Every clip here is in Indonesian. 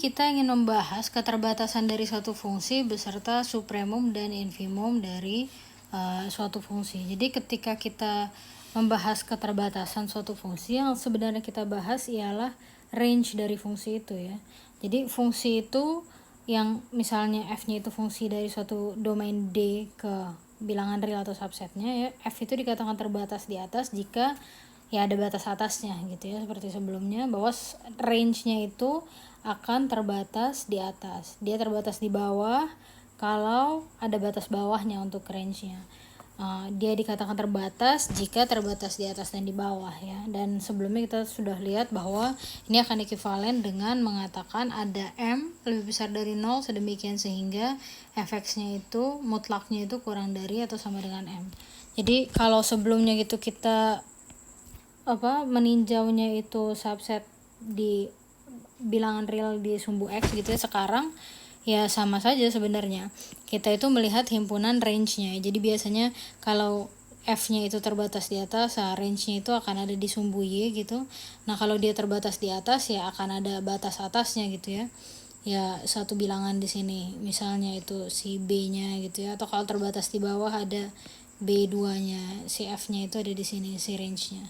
kita ingin membahas keterbatasan dari suatu fungsi beserta supremum dan infimum dari suatu fungsi. Jadi ketika kita membahas keterbatasan suatu fungsi, yang sebenarnya kita bahas ialah range dari fungsi itu ya. Jadi fungsi itu yang misalnya f-nya itu fungsi dari suatu domain D ke bilangan real atau subsetnya ya, f itu dikatakan terbatas di atas jika ya ada batas atasnya gitu ya, seperti sebelumnya bahwa range-nya itu akan terbatas di atas. Dia terbatas di bawah kalau ada batas bawahnya untuk range-nya. Dia dikatakan terbatas jika terbatas di atas dan di bawah ya. Dan sebelumnya kita sudah lihat bahwa ini akan ekivalen dengan mengatakan ada M lebih besar dari 0 sedemikian sehingga fx-nya itu mutlaknya itu kurang dari atau sama dengan M. Jadi kalau sebelumnya gitu kita meninjaunya itu subset di bilangan real di sumbu X gitu ya, sekarang ya sama saja sebenarnya. Kita itu melihat himpunan range-nya. Jadi biasanya kalau F-nya itu terbatas di atas, range-nya itu akan ada di sumbu Y gitu. Nah, kalau dia terbatas di atas ya akan ada batas atasnya gitu ya. Ya satu bilangan di sini, misalnya itu si B-nya gitu ya. Atau kalau terbatas di bawah ada B2-nya, si F-nya itu ada di sini, si range-nya.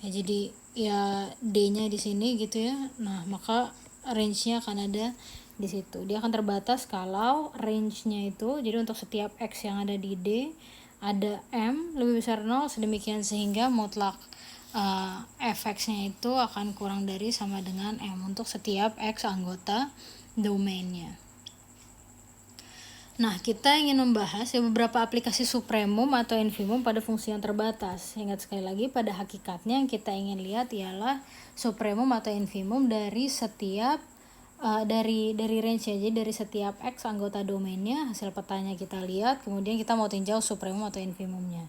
Ya, jadi ya D-nya di sini gitu ya. Nah, maka range-nya akan ada di situ. Dia akan terbatas kalau range-nya itu, jadi untuk setiap X yang ada di D ada M lebih besar 0 sedemikian sehingga mutlak fx-nya itu akan kurang dari sama dengan M untuk setiap X anggota domainnya. Nah, kita ingin membahas ya beberapa aplikasi supremum atau infimum pada fungsi yang terbatas. Ingat sekali lagi, pada hakikatnya yang kita ingin lihat ialah supremum atau infimum dari setiap dari range ya. Jadi dari setiap X anggota domainnya, hasil petanya kita lihat, kemudian kita mau tinjau supremum atau infimumnya.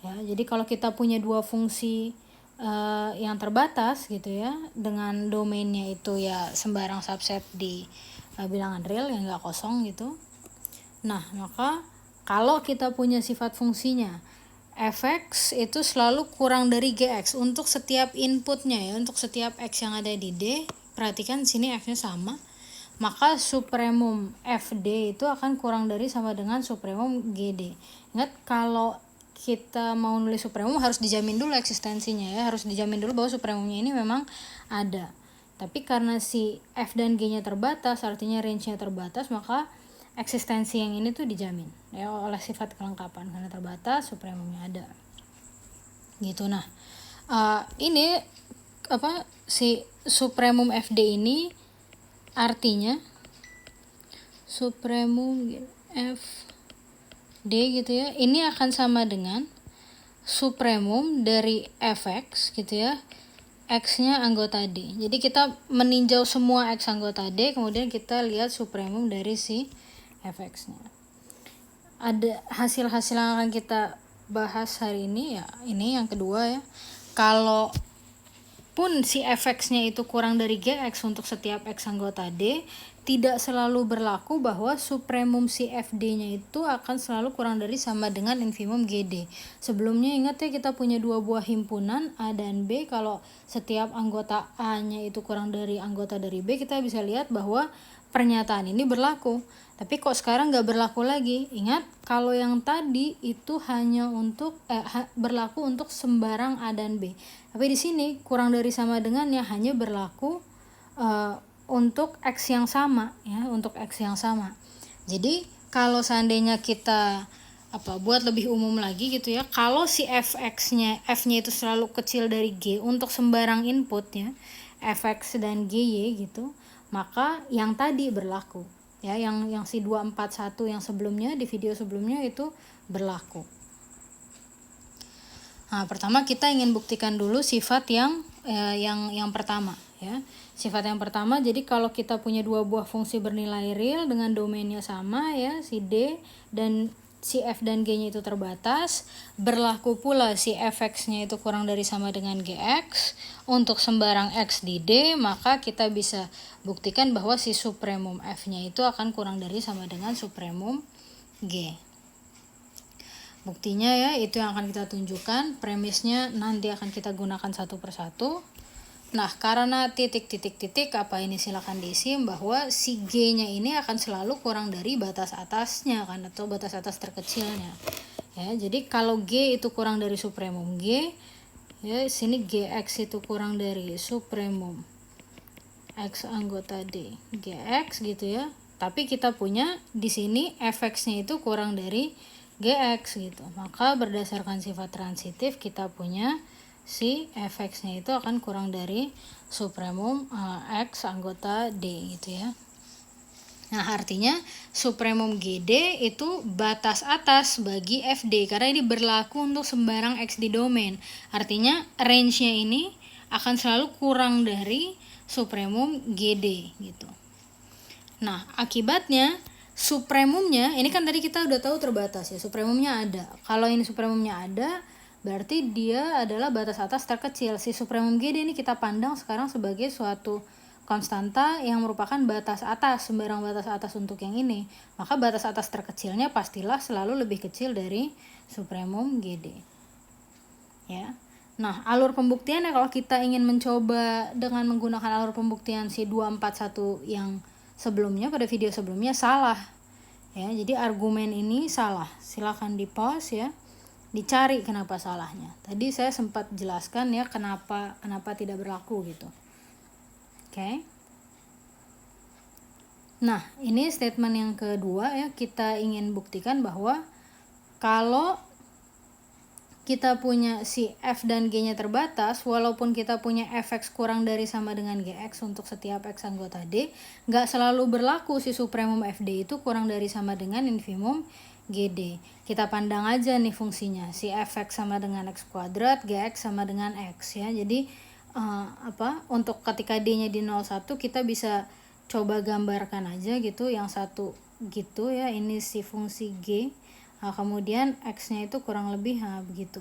Ya, jadi kalau kita punya dua fungsi yang terbatas gitu ya, dengan domainnya itu ya sembarang subset di bilangan real yang nggak kosong gitu. Nah, maka kalau kita punya sifat fungsinya fx itu selalu kurang dari gx untuk setiap inputnya ya, untuk setiap x yang ada di D. Perhatikan sini f-nya sama, maka supremum fd itu akan kurang dari sama dengan supremum gd. Ingat, kalau kita mau nulis supremum harus dijamin dulu eksistensinya ya, harus dijamin dulu bahwa supremumnya ini memang ada. Tapi karena si f dan g-nya terbatas, artinya range-nya terbatas, maka eksistensi yang ini tuh dijamin ya oleh sifat kelengkapan, karena terbatas supremumnya ada gitu. Nah, ini si supremum fd ini artinya supremum fd gitu ya, ini akan sama dengan supremum dari fx gitu ya, x-nya anggota D. Jadi kita meninjau semua x anggota D, kemudian kita lihat supremum dari si fx-nya. Ada hasil-hasil yang akan kita bahas hari ini ya, ini yang kedua ya. Kalau pun si fx-nya itu kurang dari gx untuk setiap x anggota D, tidak selalu berlaku bahwa supremum si fd-nya itu akan selalu kurang dari sama dengan infimum gd. Sebelumnya ingat ya, kita punya dua buah himpunan A dan B. Kalau setiap anggota A-nya itu kurang dari anggota dari B, kita bisa lihat bahwa pernyataan ini berlaku. Tapi kok sekarang nggak berlaku lagi? Ingat, kalau yang tadi itu hanya untuk berlaku untuk sembarang A dan B. Tapi di sini kurang dari sama dengannya hanya berlaku untuk X yang sama ya, untuk X yang sama. Jadi kalau seandainya kita buat lebih umum lagi gitu ya, kalau si fx-nya, f-nya itu selalu kecil dari g untuk sembarang input ya, fx dan gy gitu, maka yang tadi berlaku ya, yang si 241 yang sebelumnya di video sebelumnya itu berlaku. Nah, pertama kita ingin buktikan dulu sifat yang pertama ya. Sifat yang pertama, jadi kalau kita punya dua buah fungsi bernilai real dengan domainnya sama ya, si D dan si f dan g-nya itu terbatas, berlaku pula si fx-nya itu kurang dari sama dengan gx untuk sembarang x di D, maka kita bisa buktikan bahwa si supremum f-nya itu akan kurang dari sama dengan supremum g. Buktinya ya, itu yang akan kita tunjukkan, premisnya nanti akan kita gunakan satu persatu. Nah, karena titik-titik-titik apa ini silakan diisi bahwa si G-nya ini akan selalu kurang dari batas atasnya kan, atau batas atas terkecilnya. Ya, jadi kalau G itu kurang dari supremum G, ya sini GX itu kurang dari supremum X anggota D, GX gitu ya. Tapi kita punya di sini fx-nya itu kurang dari GX gitu. Maka berdasarkan sifat transitif kita punya si fx-nya itu akan kurang dari supremum X anggota D gitu ya. Nah, artinya supremum GD itu batas atas bagi FD karena ini berlaku untuk sembarang X di domain. Artinya range-nya ini akan selalu kurang dari supremum GD gitu. Nah, akibatnya supremumnya ini kan tadi kita udah tahu terbatas ya, supremumnya ada. Kalau ini supremumnya ada, berarti dia adalah batas atas terkecil. Si supremum GD ini kita pandang sekarang sebagai suatu konstanta yang merupakan batas atas, sembarang batas atas untuk yang ini. Maka batas atas terkecilnya pastilah selalu lebih kecil dari supremum GD. Ya. Nah, alur pembuktiannya kalau kita ingin mencoba dengan menggunakan alur pembuktian si 241 yang sebelumnya, pada video sebelumnya salah. Ya, jadi argumen ini salah. Silakan di-pause ya. Dicari kenapa salahnya. Tadi saya sempat jelaskan ya kenapa tidak berlaku gitu. Oke. Nah, ini statement yang kedua ya, kita ingin buktikan bahwa kalau kita punya si F dan G-nya terbatas, walaupun kita punya Fx kurang dari sama dengan Gx untuk setiap X anggota D, nggak selalu berlaku si supremum Fd itu kurang dari sama dengan infimum Gd. Kita pandang aja nih fungsinya, si Fx sama dengan X kuadrat, Gx sama dengan X ya. Jadi untuk ketika D-nya di 01 kita bisa coba gambarkan aja gitu, yang satu gitu ya, ini si fungsi G. Nah, kemudian X-nya itu kurang lebih begitu.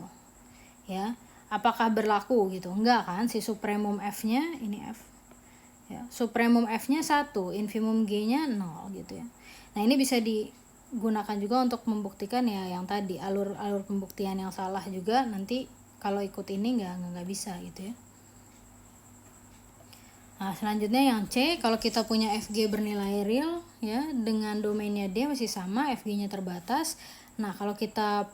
Ya. Apakah berlaku gitu? Enggak kan? Si supremum F-nya ini F. Ya, supremum F-nya 1, infimum G-nya 0 gitu ya. Nah, ini bisa digunakan juga untuk membuktikan ya yang tadi, alur pembuktian yang salah juga nanti kalau ikut ini enggak bisa gitu ya. Nah, selanjutnya yang C, kalau kita punya Fg bernilai real ya dengan domainnya D masih sama, Fg-nya terbatas. Nah, kalau kita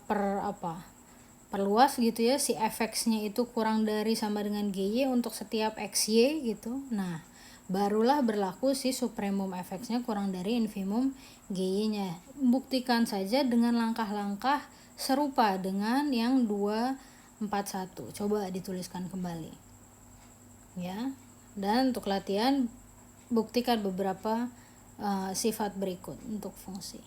perluas gitu ya, si Fx-nya itu kurang dari sama dengan Gy untuk setiap Xy gitu. Nah, barulah berlaku si supremum Fx-nya kurang dari infimum Gy-nya. Buktikan saja dengan langkah-langkah serupa dengan yang 241. Coba dituliskan kembali. Ya. Dan untuk latihan buktikan beberapa sifat berikut untuk fungsi.